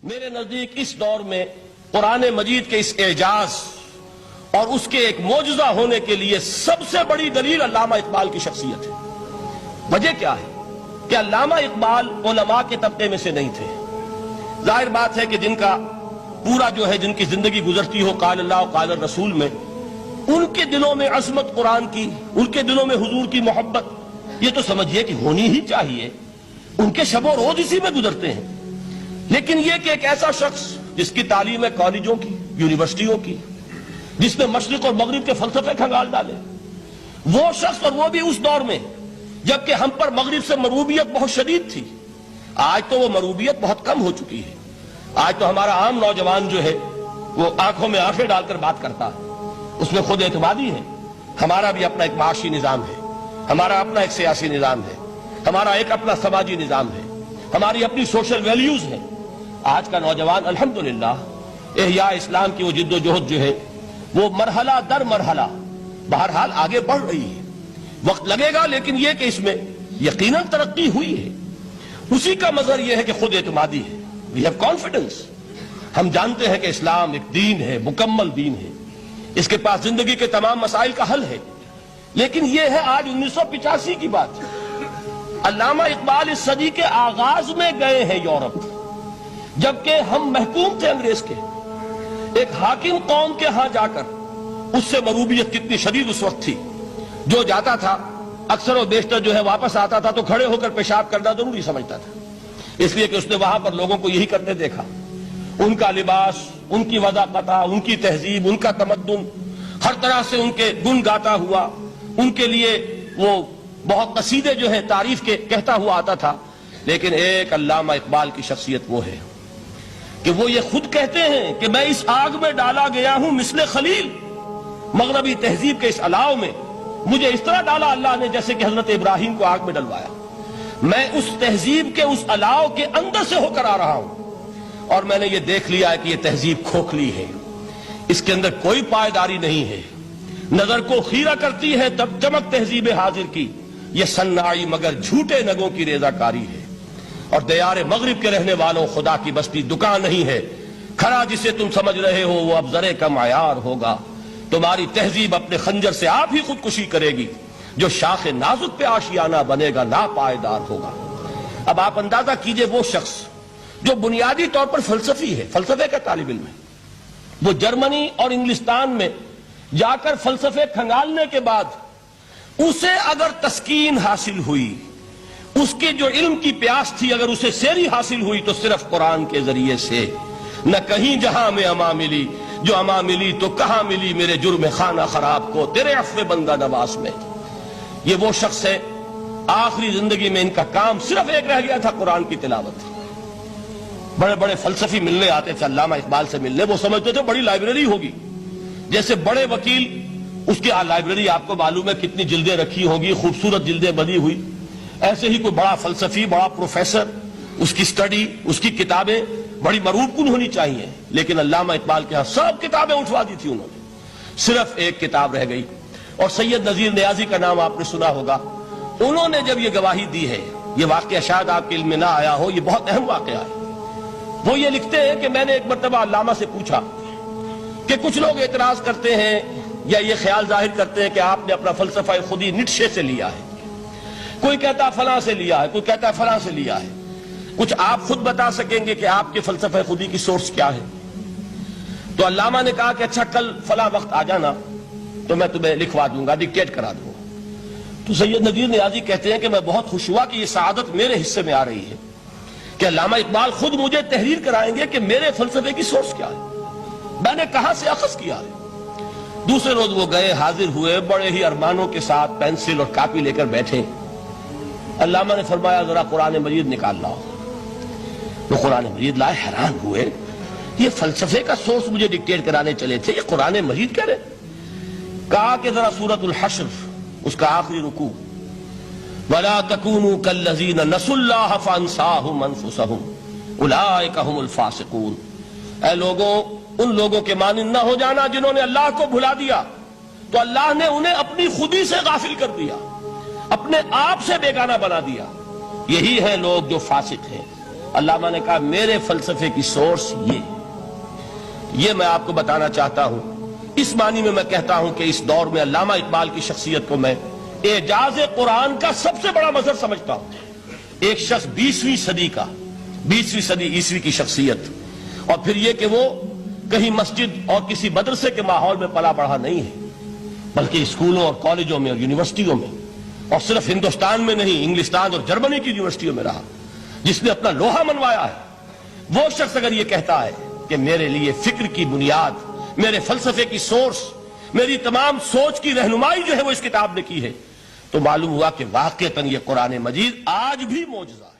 میرے نزدیک اس دور میں قرآن مجید کے اس اعجاز اور اس کے ایک معجزہ ہونے کے لیے سب سے بڑی دلیل علامہ اقبال کی شخصیت ہے۔ وجہ کیا ہے کہ علامہ اقبال علماء کے طبقے میں سے نہیں تھے۔ ظاہر بات ہے کہ جن کا پورا جو ہے جن کی زندگی گزرتی ہو قال اللہ و قال الرسول میں، ان کے دلوں میں عظمت قرآن کی، ان کے دلوں میں حضور کی محبت یہ تو سمجھیے کہ ہونی ہی چاہیے، ان کے شب و روز اسی میں گزرتے ہیں۔ لیکن یہ کہ ایک ایسا شخص جس کی تعلیم ہے کالجوں کی، یونیورسٹیوں کی، جس نے مشرق اور مغرب کے فلسفے کھنگال ڈالے، وہ شخص اور وہ بھی اس دور میں جبکہ ہم پر مغرب سے مروبیت بہت شدید تھی۔ آج تو وہ مروبیت بہت کم ہو چکی ہے۔ آج تو ہمارا عام نوجوان جو ہے وہ آنکھوں میں آنکھیں ڈال کر بات کرتا ہے، اس میں خود اعتمادی ہے۔ ہمارا بھی اپنا ایک معاشی نظام ہے، ہمارا اپنا ایک سیاسی نظام ہے، ہمارا ایک اپنا سماجی نظام ہے، ہماری اپنی سوشل ویلیوز ہیں۔ آج کا نوجوان الحمدللہ احیاء اسلام کی وہ جد و جہد جو ہے وہ مرحلہ در مرحلہ بہرحال آگے بڑھ رہی ہے۔ وقت لگے گا لیکن یہ کہ اس میں یقیناً ترقی ہوئی ہے۔ اسی کا مظہر یہ ہے کہ خود اعتمادی ہے۔ We have confidence۔ ہم جانتے ہیں کہ اسلام ایک دین ہے، مکمل دین ہے، اس کے پاس زندگی کے تمام مسائل کا حل ہے۔ لیکن یہ ہے آج 1985 کی بات۔ علامہ اقبال اس صدی کے آغاز میں گئے ہیں یورپ، جبکہ ہم محکوم تھے انگریز کے۔ ایک حاکم قوم کے ہاں جا کر اس سے مروبیت کتنی شدید اس وقت تھی، جو جاتا تھا اکثر و بیشتر جو ہے واپس آتا تھا تو کھڑے ہو کر پیشاب کرنا ضروری سمجھتا تھا، اس لیے کہ اس نے وہاں پر لوگوں کو یہی کرتے دیکھا۔ ان کا لباس، ان کی وضاقت، ان کی تہذیب، ان کا تمدن، ہر طرح سے ان کے گن گاتا ہوا، ان کے لیے وہ بہت قصیدے جو ہے تعریف کے کہتا ہوا آتا تھا۔ لیکن ایک علامہ اقبال کی شخصیت وہ ہے کہ وہ یہ خود کہتے ہیں کہ میں اس آگ میں ڈالا گیا ہوں مثل خلیل، مغربی تہذیب کے اس الاؤ میں مجھے اس طرح ڈالا اللہ نے جیسے کہ حضرت ابراہیم کو آگ میں ڈلوایا۔ میں اس تہذیب کے اس الاؤ کے اندر سے ہو کر آ رہا ہوں، اور میں نے یہ دیکھ لیا ہے کہ یہ تہذیب کھوکھلی ہے، اس کے اندر کوئی پائیداری نہیں ہے، نظر کو خیرہ کرتی ہے تب چمک تہذیب حاضر کی، یہ صناعی مگر جھوٹے نگوں کی ریزہ کاری ہے۔ اور دیار مغرب کے رہنے والوں خدا کی بستی دکان نہیں ہے، کھڑا جسے تم سمجھ رہے ہو وہ اب ذرے کا معیار ہوگا۔ تمہاری تہذیب اپنے خنجر سے آپ ہی خودکشی کرے گی، جو شاخ نازک پہ آشیانہ بنے گا ناپائیدار ہوگا۔ اب آپ اندازہ کیجئے وہ شخص جو بنیادی طور پر فلسفی ہے، فلسفے کا طالب علم ہے، وہ جرمنی اور انگلستان میں جا کر فلسفے کھنگالنے کے بعد اسے اگر تسکین حاصل ہوئی، اس کی جو علم کی پیاس تھی اگر اسے سیری حاصل ہوئی تو صرف قرآن کے ذریعے سے۔ نہ کہیں جہاں میں اما ملی، جو اما ملی تو کہاں ملی میرے جرم خانہ خراب کو تیرے عفو بندہ نواز میں۔ یہ وہ شخص ہے آخری زندگی میں ان کا کام صرف ایک رہ گیا تھا، قرآن کی تلاوت۔ بڑے بڑے فلسفی ملنے آتے تھے علامہ اقبال سے ملنے، وہ سمجھتے تھے بڑی لائبریری ہوگی، جیسے بڑے وکیل اس کی لائبریری آپ کو معلوم ہے کتنی جلدیں رکھی ہوگی، خوبصورت جلدیں بنی ہوئی، ایسے ہی کوئی بڑا فلسفی، بڑا پروفیسر، اس کی سٹڈی، اس کی کتابیں بڑی مروب کن ہونی چاہیے۔ لیکن علامہ اقبال کے ہاں سب کتابیں اٹھوا دی تھی انہوں نے، صرف ایک کتاب رہ گئی، اور سید نذیر نیازی کا نام آپ نے سنا ہوگا۔ انہوں نے جب یہ گواہی دی ہے، یہ واقعہ شاید آپ کے علم میں نہ آیا ہو، یہ بہت اہم واقعہ ہے۔ وہ یہ لکھتے ہیں کہ میں نے ایک مرتبہ علامہ سے پوچھا کہ کچھ لوگ اعتراض کرتے ہیں یا یہ خیال ظاہر کرتے ہیں کہ آپ نے اپنا فلسفہ خودی نیٹشے سے لیا ہے، کوئی کہتا فلاں سے لیا ہے، کوئی کہتا فلاں سے لیا ہے، کچھ آپ خود بتا سکیں گے کہ آپ کے فلسفہ خودی کی سورس کیا ہے؟ تو علامہ نے کہا کہ اچھا کل فلاں وقت آ جانا تو میں تمہیں لکھوا دوں گا، ڈکٹیٹ کرا دوں گا۔ تو سید نذیر نیازی کہتے ہیں کہ میں بہت خوش ہوا کہ یہ سعادت میرے حصے میں آ رہی ہے کہ علامہ اقبال خود مجھے تحریر کرائیں گے کہ میرے فلسفے کی سورس کیا ہے، میں نے کہاں سے اخذ کیا ہے۔ دوسرے روز وہ گئے، حاضر ہوئے، بڑے ہی ارمانوں کے ساتھ پینسل اور کاپی لے کر بیٹھے۔ علامہ نے فرمایا ذرا قرآن مجید نکال لاؤ۔ وہ قرآن مجید لائے، حیران ہوئے، یہ فلسفے کا سورس مجھے ڈکٹیٹ کرانے چلے تھے، یہ قرآن مجید کہہ رہے۔ کہا کہ ذرا سورۃ الحشر اس کا آخری رکوع، وَلَا تَكُونُوا كَالَّذِينَ نَسُوا اللَّهَ فَأَنسَاهُمْ أَنفُسَهُمْ أُولَٰئِكَ هُمُ الْفَاسِقُونَ۔ اے لوگوں، ان لوگوں کے مانند نہ ہو جانا جنہوں نے اللہ کو بھلا دیا تو اللہ نے انہیں اپنی خودی سے غافل کر دیا، اپنے آپ سے بیگانہ بنا دیا، یہی ہیں لوگ جو فاسق ہیں۔ علامہ نے کہا میرے فلسفے کی سورس یہ میں آپ کو بتانا چاہتا ہوں. اس معنی میں کہتا ہوں کہ اس دور میں علامہ اقبال کی شخصیت کو میں اعجاز قرآن کا سب سے بڑا مظہر سمجھتا ہوں. ایک شخص 20ویں صدی عیسوی کی شخصیت، اور پھر یہ کہ وہ کہیں مسجد اور کسی مدرسے کے ماحول میں پلا بڑھا نہیں ہے، بلکہ اسکولوں اور کالجوں میں اور یونیورسٹیوں میں، اور صرف ہندوستان میں نہیں، انگلستان اور جرمنی کی یونیورسٹیوں میں رہا، جس نے اپنا لوہا منوایا ہے. وہ شخص اگر یہ کہتا ہے کہ میرے لیے فکر کی بنیاد، میرے فلسفے کی سورس، میری تمام سوچ کی رہنمائی جو ہے وہ اس کتاب نے کی ہے، تو معلوم ہوا کہ واقعتاً یہ قرآن مجید آج بھی معجزہ ہے.